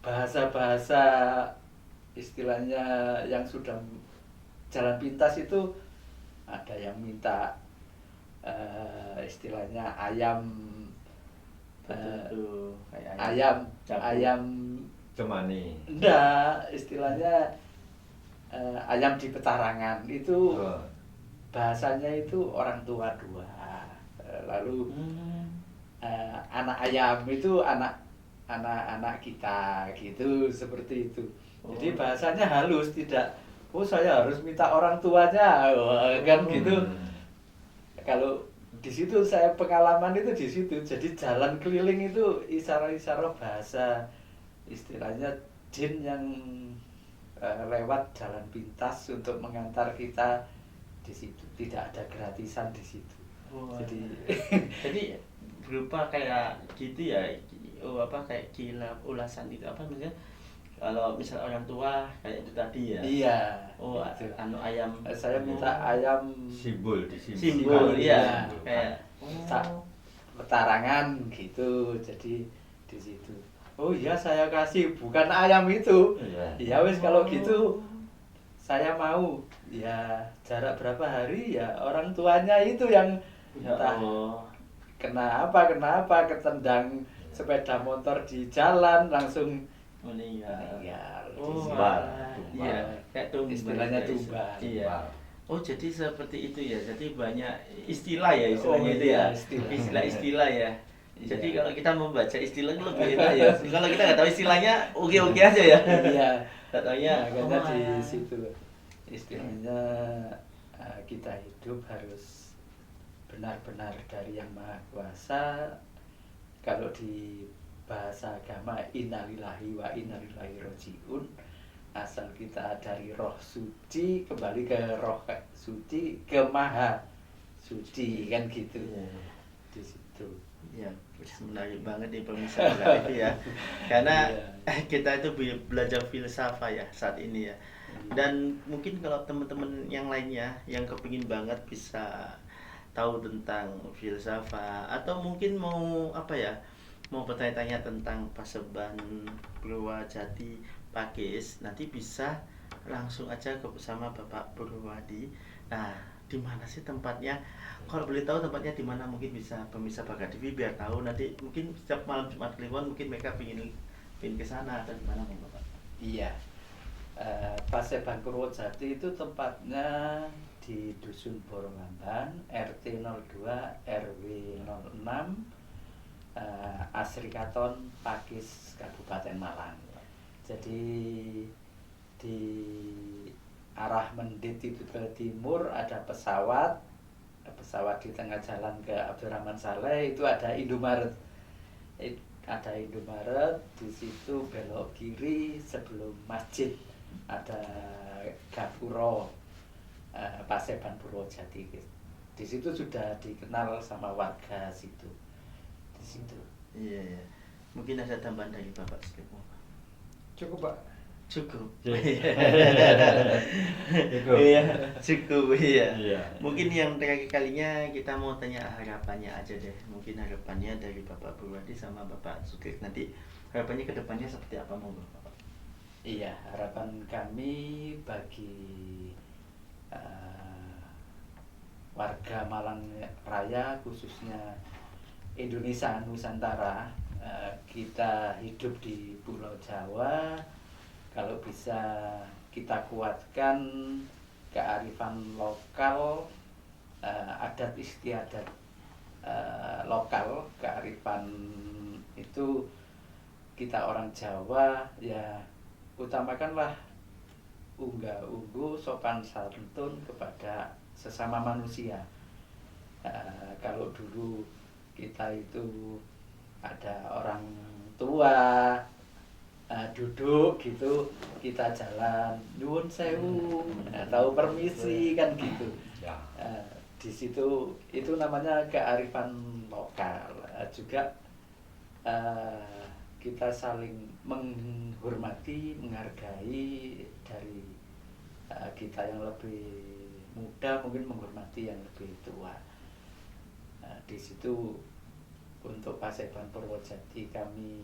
bahasa-bahasa istilahnya yang sudah jalan pintas itu ada yang minta istilahnya ayam ayam cemani. enggak, istilahnya ayam di petarangan itu bahasanya itu orang tua 2. Lalu anak ayam itu anak kita gitu, seperti itu. Jadi bahasanya halus, tidak saya harus minta orang tuanya kan gitu. Kalau di situ saya pengalaman itu di situ. Jadi jalan keliling itu isyarah-isyarah bahasa, istilahnya jin yang lewat jalan pintas untuk mengantar kita di situ. Tidak ada gratisan di situ. Jadi berupa kayak gitu ya, kayak kilap ulasan itu apa misalnya, kalau misal orang tua kayak itu tadi ya. Iya. Itu. Ayam. Saya minta ayam Simbol iya. Kayak petarangan gitu. Jadi di situ. Oh iya, saya kasih, bukan ayam itu. Ya wis kalau gitu saya mau. Ya jarak berapa hari ya orang tuanya itu yang entah kenapa ketendang sepeda motor di jalan langsung meninggal. Iya, kayak tumbal. Istilahnya tumbal. Iya. Jadi seperti itu ya. Jadi banyak istilah ya istilahnya itu ya. Istilah-istilah ya. Jadi kalau kita membaca istilah itu lebih enak ya. Kalau kita nggak tahu istilahnya, oke aja ya. Iya. Katanya karena di situ istilahnya kita hidup harus benar-benar dari Yang Maha Kuasa. Kalau di bahasa agama innalillahi wa inna ilaihi rajiun, asal kita dari roh suci kembali ke roh suci, ke Maha suci kan gitu. Iya. Di situ. Ya, menarik banget nih pemirsa itu ya. Karena Iya. kita itu belajar filsafat ya saat ini ya. Dan mungkin kalau teman-teman yang lainnya yang kepingin banget bisa tahu tentang filsafat atau mungkin mau apa ya, mau bertanya-tanya tentang Paseban Purwojati Pakis, nanti bisa langsung aja ke bersama Bapak Purwadi. Nah, di mana sih tempatnya? Kalau boleh tahu tempatnya di mana, mungkin bisa pemirsa Baga TV biar tahu nanti mungkin setiap malam Jumat Kliwon mungkin mereka pingin ke sana atau di mana Bapak? Iya. Paseban Purwojati itu tempatnya di Dusun Borongamban, RT 02 RW 06, Asrikaton Pakis, Kabupaten Malang. Jadi di arah Mendit itu ke timur ada pesawat di tengah jalan ke Abdurrahman Saleh, itu ada Indomaret. Ada Indomaret, di situ belok kiri sebelum masjid ada Gapuro Paseban Purwojati. Di situ sudah dikenal sama warga situ. Di situ. Iya, iya. Mungkin ada tambahan dari Bapak sedikit. Cukup, Pak. Cukup. Cukup. Iya, cukup iya. Iya. Mungkin yang terakhir kalinya kita mau tanya harapannya aja deh. Mungkin harapannya dari Bapak Purwadi sama Bapak Sukrit nanti harapannya ke depannya seperti apa monggo Bapak? Iya, harapan kami bagi warga Malang Raya, khususnya Indonesia Nusantara, kita hidup di Pulau Jawa, kalau bisa kita kuatkan kearifan lokal, adat istiadat lokal, kearifan itu kita orang Jawa ya utamakanlah unggah-ungguh sopan santun kepada sesama manusia. Kalau dulu kita itu ada orang tua duduk gitu, kita jalan nyuwun sewu, tahu permisi kan gitu. Ya. Di situ itu namanya kearifan lokal. Juga kita saling menghormati, menghargai dari kita yang lebih muda mungkin menghormati yang lebih tua. Di situ untuk Paseban Purwojati kami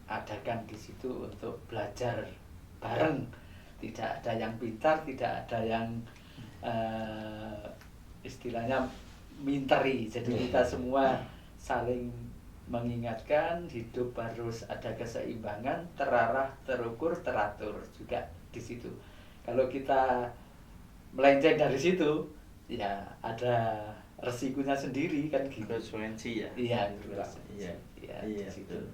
adakan di situ untuk belajar bareng. Tidak ada yang pintar, tidak ada yang istilahnya minteri. Jadi kita semua saling mengingatkan hidup harus ada keseimbangan, terarah, terukur, teratur juga di situ. Kalau kita melenceng dari situ, ya ada resikonya sendiri kan gitu. Konsekuensi ya. Iya, Iya. iya, Iya, di situ. betul.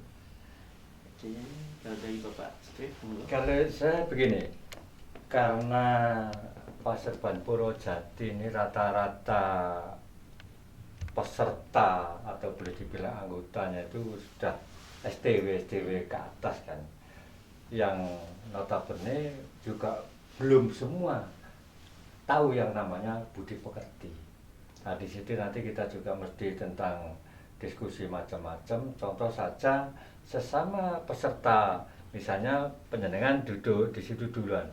Oke, kalau dari Bapak Sukrit monggo. Kalau saya begini, karena Paseban Purwojati ini rata-rata peserta atau boleh dibilang anggotanya itu sudah STW ke atas kan, yang notabene juga belum semua tahu yang namanya budi pekerti. Nah di situ nanti kita juga mesti tentang diskusi macam-macam. Contoh saja sesama peserta, misalnya penjenengan duduk di situ duluan,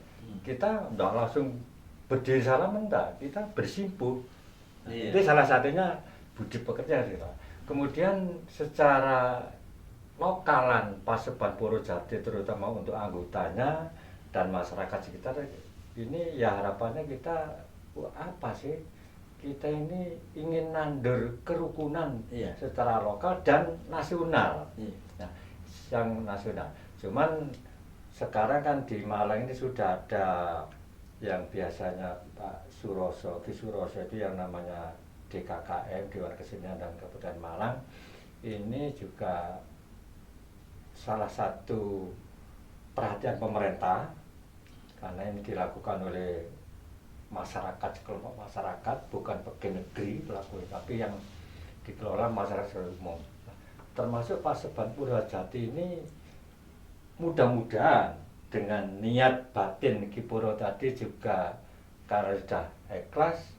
kita tidak langsung berdiri salaman, enggak, kita bersimpuh. Iya. Itu salah satunya budi pekerti. Kemudian secara lokalan Paseban Purwojati terutama untuk anggotanya dan masyarakat sekitar ini ya harapannya kita apa sih, kita ini ingin nandur kerukunan Iya. secara lokal dan nasional. Iya. Nah, yang nasional. Cuman sekarang kan di Malang ini sudah ada yang biasanya Pak Suroso, Ki Suroso itu yang namanya DKKM, Dewan Kesenian dan Kebudayaan Malang. Ini juga salah satu perhatian pemerintah karena ini dilakukan oleh masyarakat, kelompok masyarakat, bukan pegawai negeri pelaku, tapi yang dikelola masyarakat umum. Termasuk Paseban Purwojati ini mudah-mudahan dengan niat batin Ki Purwojati juga karena sudah ikhlas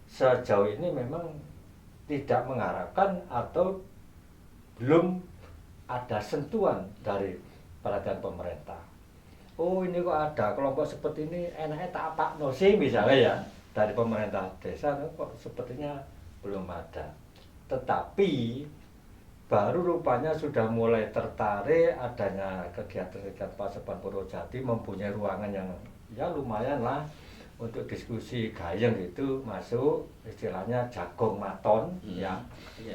sejauh ini memang tidak mengharapkan atau belum ada sentuhan dari perhatian pemerintah. Oh ini kok ada kelompok seperti ini, enaknya tak apakno sih misalnya ya dari pemerintah desa kok sepertinya belum ada. Tetapi baru rupanya sudah mulai tertarik adanya kegiatan-kegiatan Paseban Purwojati mempunyai ruangan yang ya lumayan lah untuk diskusi gayeng itu masuk istilahnya jagung maton ya.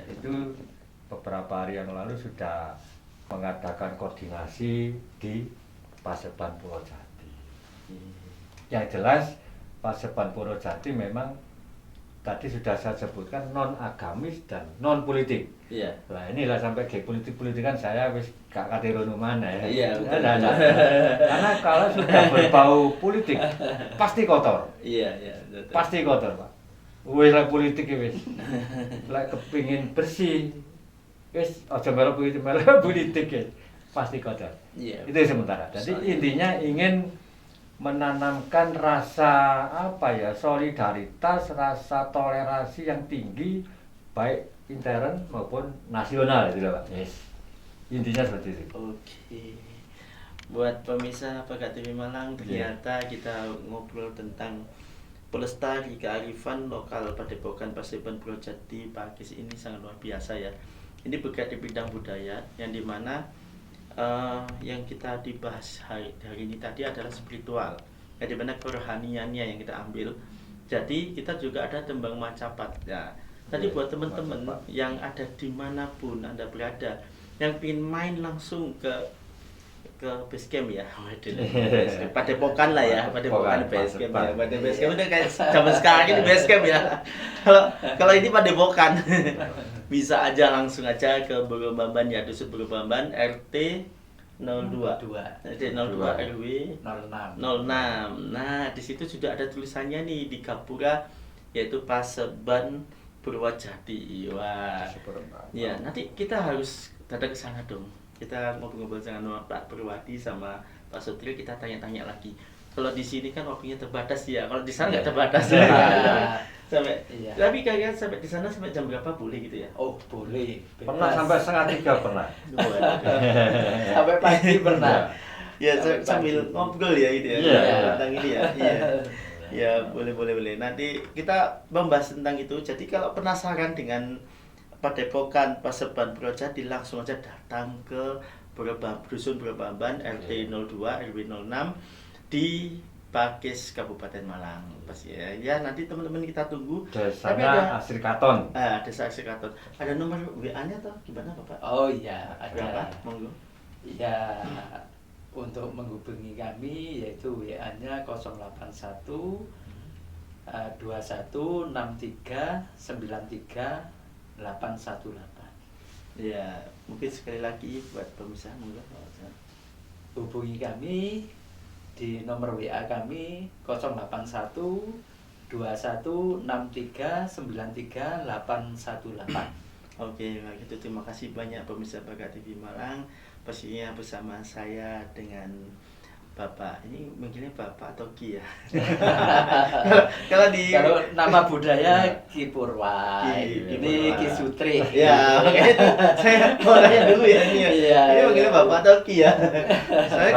Itu beberapa hari yang lalu sudah mengadakan koordinasi di Paseban Purwojati. Yang jelas Paseban Purwojati memang tadi sudah saya sebutkan non agamis dan non politik. Iya. Nah inilah sampai ke politik kan saya wis gak katirono mana ya. Iya, betul. Nah. Karena kalau sudah berbau politik pasti kotor. Iya, betul. Pasti kotor, Pak. Wis lah politik ya wis. Lek kepingin bersih wis aja melok politik ya. Pasti kotor. Iya. Itu sementara. Jadi intinya ingin menanamkan rasa apa ya, solidaritas, rasa toleransi yang tinggi baik intern maupun nasional itu Pak. Yes. Intinya seperti itu. Oke. Buat pemirsa Bakat TV Malang, ternyata kita ngobrol tentang pelestari kearifan lokal Padepokan Paseban Purwojati Pakis ini sangat luar biasa ya. Ini bergerak di bidang budaya yang dimana yang kita dibahas hari ini tadi adalah spiritual, yang dimana kerohaniannya yang kita ambil. Jadi kita juga ada tembang macapat ya. Tadi buat teman-teman yang ada dimanapun Anda berada, yang ingin main langsung ke base camp ya, Padepokan lah ya, Padepokan base camp ya, base camp udah kayak zaman sekarang ini base camp ya. Kalau ini Padepokan bisa aja langsung aja ke Borobamban ya, Dusun Borobamban RT 02 RT 02 RW 06. Nah, di situ sudah ada tulisannya nih di Gapura, yaitu Paseban Purwojati. Wah. Ya, nanti kita harus datang ke sana dong. Kita ngobrol-ngobrol dengan Pak Purwati sama Pak Sutri, kita tanya-tanya lagi. Kalau di sini kan waktunya terbatas ya. Kalau di sana nggak terbatas ya. Sampai tapi kalian sampai di sana sampai jam berapa boleh gitu ya? Oh, boleh. Pernah sampai 2:30 pernah. Sampai pagi pernah. Ya, sambil ngobrol ya gitu ya. Tentang ini ya. Iya. Ya, boleh. Nanti kita membahas tentang itu. Jadi kalau penasaran dengan Padepokan Paseban Purwojati, langsung aja datang ke Dusun Borobamban RT 02 RW 06 di Pakis Kabupaten Malang. Pasti ya. Ya, nanti teman-teman kita tunggu. Desanya Asrikaton. Desa Asrikaton. Ada nomor WA-nya atau gimana, Bapak? Oh iya, Berapa? ada. Monggo. Ya, untuk menghubungi kami yaitu WA-nya 081 21 63 93 818. Ya, mungkin sekali lagi buat pemirsa monggo. Hubungi kami di nomor WA kami 081 21 63 93 818. Oke, itu terima kasih banyak pemirsa Bakat TV Malang. Pastinya bersama saya dengan Bapak, ini manggilnya Bapak atau Ki ya? Kalau nama budaya Ki Purwa, ini Ki Sutri. Ya, makanya itu saya mau tanya dulu ya ini ya. Ini manggilnya Bapak atau Ki ya? Saya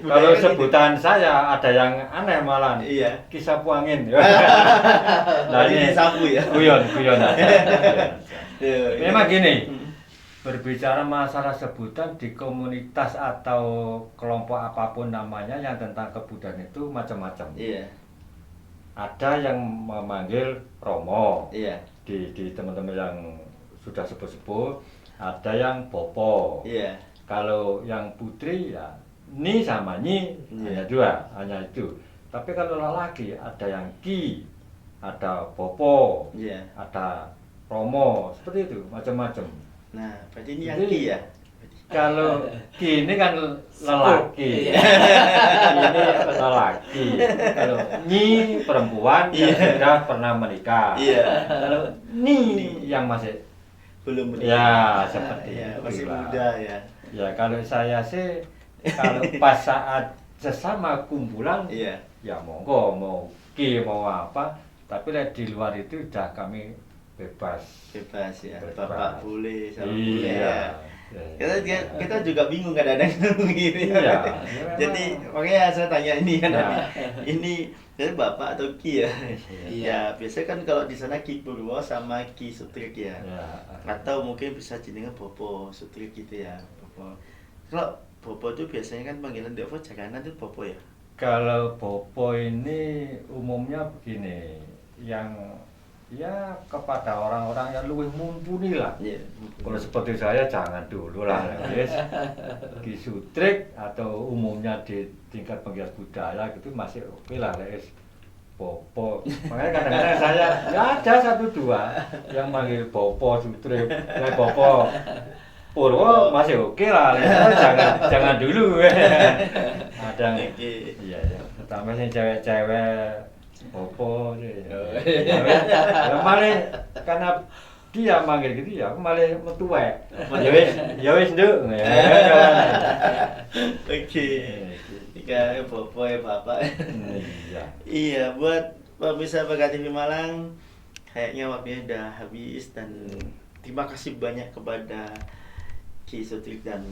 kalau sebutan saya ada yang aneh malah. Iya. Ki Sapu Angin. Nah, ini sapu ya. Guyon. Iya. Memang gini. Berbicara masalah sebutan di komunitas atau kelompok apapun namanya yang tentang kebudayaan itu macam-macam. Iya. Ada yang memanggil Romo. Iya. Di teman-teman yang sudah sepuh-sepuh, ada yang Popo. Iya. Kalau yang putri ya Ni sama Nyi, hanya dua, hanya itu. Tapi kalau lelaki ada yang Ki, ada Popo, Iya. ada Romo, seperti itu, macam-macam. Nah, berarti ini yang Ki ya? Kalau Ki ini kan lelaki, ini lelaki. Kalau Nyi perempuan yang sudah pernah menikah. Iya. Kalau Ni yang masih belum menikah. Ya seperti ya, itu masih lah. muda ya. Ya kalau saya sih kalau pas saat sesama kumpulan, Iya. ya monggo mau Ki mau apa, Tapi lek di luar itu udah kami bebas. Bebas ya, Bebas. bapak boleh sama boleh ya. Iya. Kita juga bingung kadang-kadang begini. Iya, Jadi memang. makanya saya tanya ini kan Nah. ini jadi bapak atau Ki ya? Iya. Ya biasanya kan kalau di sana Ki Purwo sama Ki Sutrik ya. Ya. Atau mungkin bisa jenenge Bopo Sutrik gitu ya. Bopo. Kalau Bopo itu biasanya kan panggilan Dewa Jaganan itu Bopo ya. Kalau Bopo ini umumnya begini, yang ya kepada orang-orang yang lebih mumpuni lah. Iya. Kalau seperti saya jangan dulu lah, guys. Ki Sutrik atau umumnya di tingkat penggiat budaya gitu masih oke lah, guys. Bopo. Makanya kadang-kadang saya nggak ada 1-2 yang manggil Bopo Sutrik, Bopo Purwo masih oke lah, jangan dulu. Ada nih. Iya, ya. Pertama sih cewek-cewek Bopo ya malah karena dia manggil gitu ya, aku malah metuwek. Ya wis nduk. Oke. Ikan Bopo ya bapak. Iya. Iya, buat pemirsa PK TV Malang, kayaknya waktunya udah habis dan terima kasih banyak kepada Ki Sutrik dan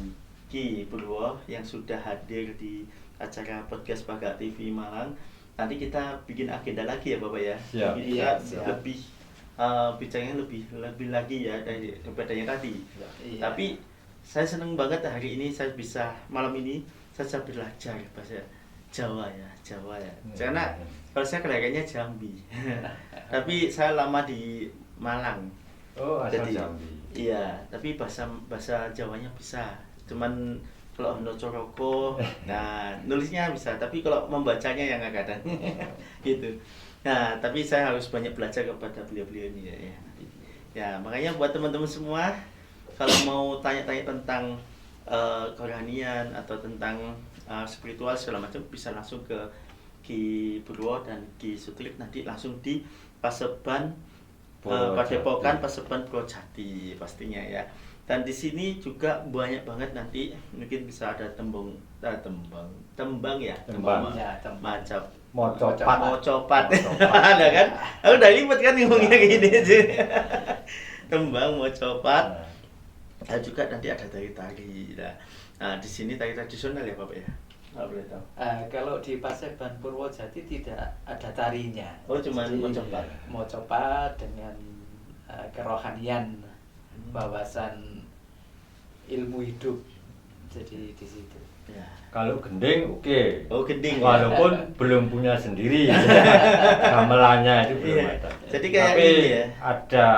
Ki Purwo yang sudah hadir di acara podcast PK TV Malang. Nanti kita bikin agenda lagi ya Bapak ya. Siap. Jadi Iya, kita siap. lebih bicaranya lebih lagi ya daripada yang tadi. Iya. Tapi saya senang banget hari ini saya bisa malam ini saya bisa belajar bahasa Jawa ya. Karena kalau saya kelahirannya Jambi. Tapi saya lama di Malang. Oh, asal Jadi, Jambi. iya, tapi bahasa Jawanya bisa. Cuman kalau Hono Coroko, nah nulisnya bisa, tapi kalau membacanya yang agak kadang gitu. Nah, tapi saya harus banyak belajar kepada beliau-beliau ini ya. Ya, makanya buat teman-teman semua kalau mau tanya-tanya tentang kerohanian atau tentang spiritual segala macam bisa langsung ke Ki Purwo dan Ki Sutrik nanti langsung di Paseban Padepokan Paseban Purwojati pastinya ya. Dan di sini juga banyak banget nanti mungkin bisa ada tembang ya, Tembang. Ya, tembang. macam Mocopat. mocopat ada kan? Aku udah ribet kan ngomongnya gini aja. Tembang mocopat. Dan juga nanti ada tari-tari. Nah, di sini tari tradisional ya Bapak ya. Nggak boleh tahu. Kalau di Paseban Purwojati tidak ada tarinya. Oh, cuman Jadi, mocopat. mocopat dengan kerohanian, wawasan ilmu hidup. Jadi di situ. Ya. Kalau gending oke. Oh, gending. Walaupun belum punya sendiri. Gamelannya itu belum Iya. ada. Jadi kayak Tapi ini ya. ada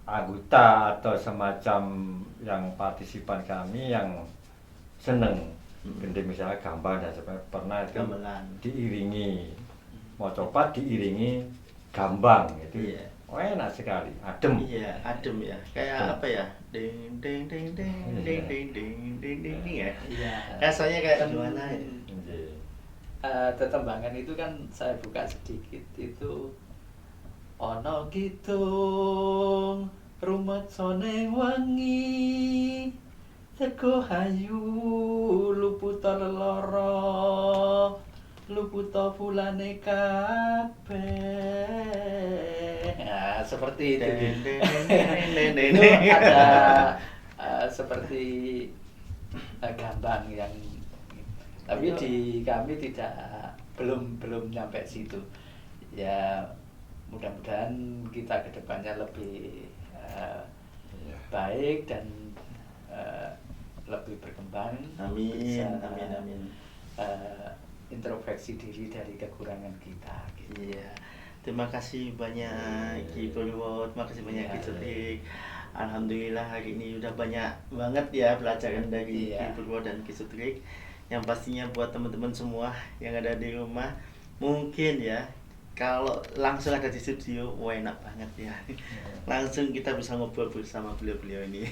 anggota atau semacam yang partisipan kami yang seneng gending misalnya gambar dan sebagainya pernah itu Gamelan. diiringi mocopat diiringi gambang itu Iya. enak sekali adem. Iya, adem ya. Kayak Adem. apa ya? Ding ding ding ding ding ding ding ding ding ding ya. Iya. Rasanya kayak gimana ya? Iya. Tetembangan itu kan saya buka sedikit itu ono kitung rumet sone wangi teko hayu luputa leloro luputa fulane kabeh. Nah, seperti itu. Ding ding ding ding ding Itu ding. ada seperti gambang yang tapi di kami belum nyampe situ ya. Mudah-mudahan kita kedepannya lebih Iya. baik dan lebih berkembang. Amin, Bisa, amin. introspeksi diri dari kekurangan kita gitu. Iya. Terima kasih banyak Ki Purwo, terima kasih banyak Ki Iya. Sutrik. Alhamdulillah hari ini udah banyak banget ya pelajaran dari Iya. Ki Purwo dan Ki Sutrik. Yang pastinya buat teman-teman semua yang ada di rumah mungkin ya kalau langsung ada di studio, wah enak banget ya. Langsung kita bisa ngobrol bersama beliau-beliau ini.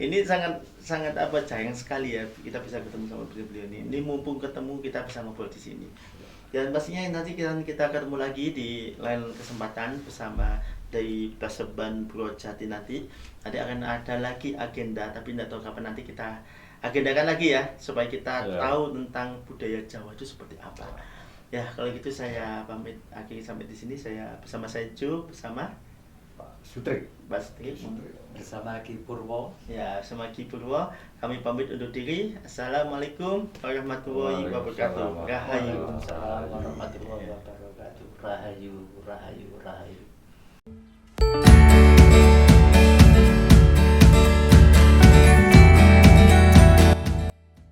Ini sangat apa sayang sekali ya kita bisa ketemu sama beliau-beliau ini. Ini mumpung ketemu kita bisa ngobrol di sini. Dan pastinya nanti kita ketemu lagi di lain kesempatan bersama dari Paseban Purwojati nanti. Nanti akan ada lagi agenda tapi tidak tahu kapan nanti kita agendakan lagi ya supaya kita Ya. tahu tentang budaya Jawa itu seperti apa. Ya, kalau gitu saya pamit akhiri sampai di sini. Saya bersama saya Jo, bersama Pak Sutri. Mbak Strik. Bersama Ki Purwo. Ya, sama Ki Purwo. Kami pamit undur diri. Assalamualaikum warahmatullahi wabarakatuh. Rahayu. Waalaikumsalam warahmatullahi wabarakatuh. Rahayu, rahayu, rahayu.